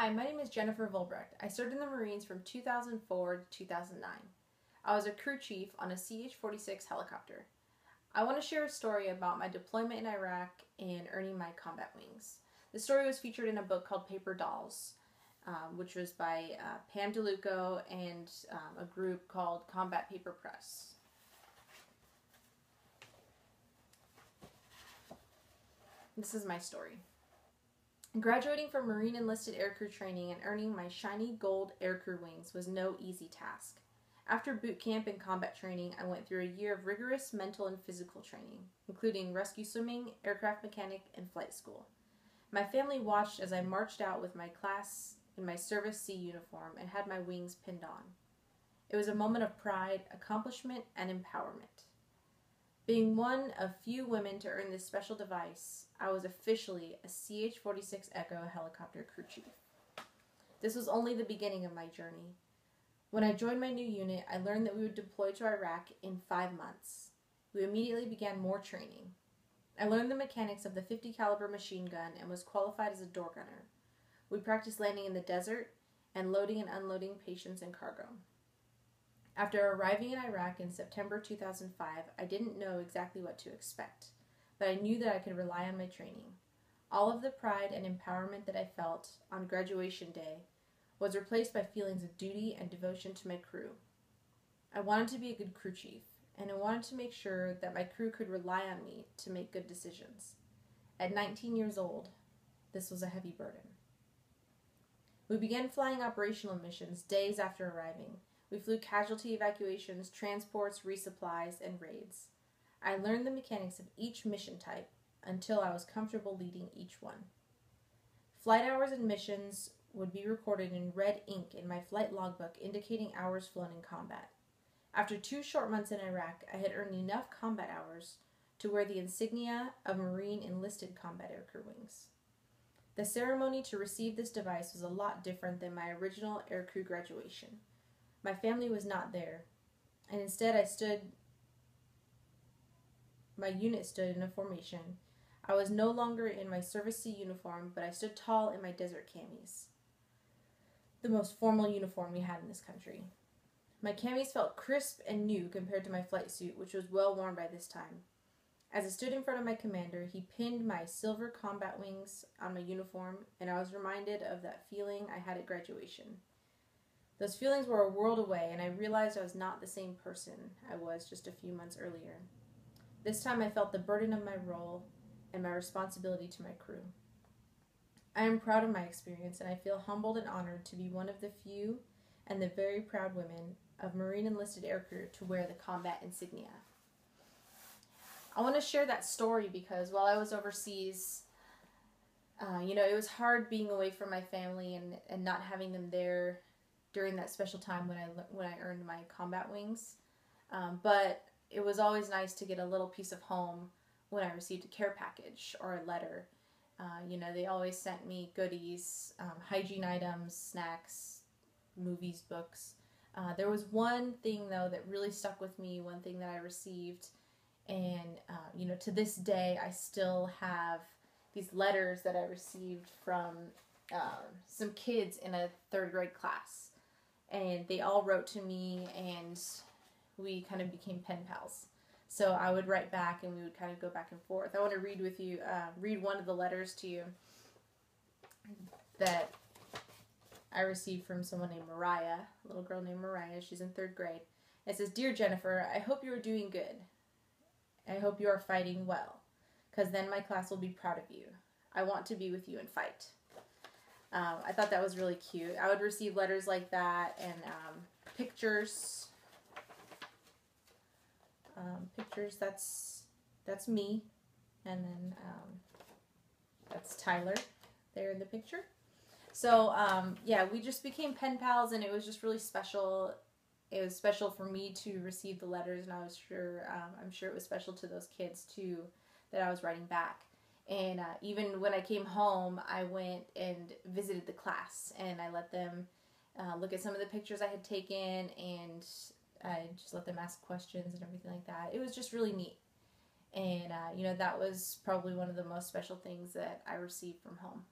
Hi, my name is Jennifer Volbrecht. I served in the Marines from 2004 to 2009. I was a crew chief on a CH-46 helicopter. I want to share a story about my deployment in Iraq and earning my combat wings. The story was featured in a book called Paper Dolls, which was by Pam Deluco and a group called Combat Paper Press. This is my story. Graduating from Marine enlisted aircrew training and earning my shiny gold aircrew wings was no easy task. After boot camp and combat training, I went through a year of rigorous mental and physical training, including rescue swimming, aircraft mechanic, and flight school. My family watched as I marched out with my class in my Service C uniform and had my wings pinned on. It was a moment of pride, accomplishment, and empowerment. Being one of few women to earn this special device, I was officially a CH-46 Echo helicopter crew chief. This was only the beginning of my journey. When I joined my new unit, I learned that we would deploy to Iraq in 5 months. We immediately began more training. I learned the mechanics of the .50 caliber machine gun and was qualified as a door gunner. We practiced landing in the desert and loading and unloading patients and cargo. After arriving in Iraq in September 2005, I didn't know exactly what to expect, but I knew that I could rely on my training. All of the pride and empowerment that I felt on graduation day was replaced by feelings of duty and devotion to my crew. I wanted to be a good crew chief, and I wanted to make sure that my crew could rely on me to make good decisions. At 19 years old, this was a heavy burden. We began flying operational missions days after arriving. We flew casualty evacuations, transports, resupplies, and raids. I learned the mechanics of each mission type until I was comfortable leading each one. Flight hours and missions would be recorded in red ink in my flight logbook indicating hours flown in combat. After 2 short months in Iraq, I had earned enough combat hours to wear the insignia of Marine enlisted combat aircrew wings. The ceremony to receive this device was a lot different than my original aircrew graduation. My family was not there, and instead my unit stood in a formation. I was no longer in my Service C uniform, but I stood tall in my desert camis, the most formal uniform we had in this country. My camis felt crisp and new compared to my flight suit, which was well worn by this time. As I stood in front of my commander, he pinned my silver combat wings on my uniform, and I was reminded of that feeling I had at graduation. Those feelings were a world away, and I realized I was not the same person I was just a few months earlier. This time I felt the burden of my role and my responsibility to my crew. I am proud of my experience, and I feel humbled and honored to be one of the few and the very proud women of Marine enlisted aircrew to wear the combat insignia. I want to share that story because while I was overseas, it was hard being away from my family and not having them there during that special time when I earned my combat wings. But it was always nice to get a little piece of home when I received a care package or a letter. They always sent me goodies, hygiene items, snacks, movies, books. There was one thing, though, that really stuck with me, one thing that I received. And, to this day, I still have these letters that I received from some kids in a 3rd grade class. And they all wrote to me, and we kind of became pen pals. So I would write back, and we would kind of go back and forth. I want to read one of the letters to you that I received from someone named Mariah, a little girl named Mariah. She's in 3rd grade. It says, "Dear Jennifer, I hope you are doing good. I hope you are fighting well, because then my class will be proud of you. I want to be with you and fight." I thought that was really cute. I would receive letters like that and pictures. Pictures, that's me. And then that's Tyler there in the picture. So, we just became pen pals, and it was just really special. It was special for me to receive the letters, and I'm sure it was special to those kids too that I was writing back. And even when I came home, I went and visited the class, and I let them look at some of the pictures I had taken, and I just let them ask questions and everything like that. It was just really neat. And, that was probably one of the most special things that I received from home.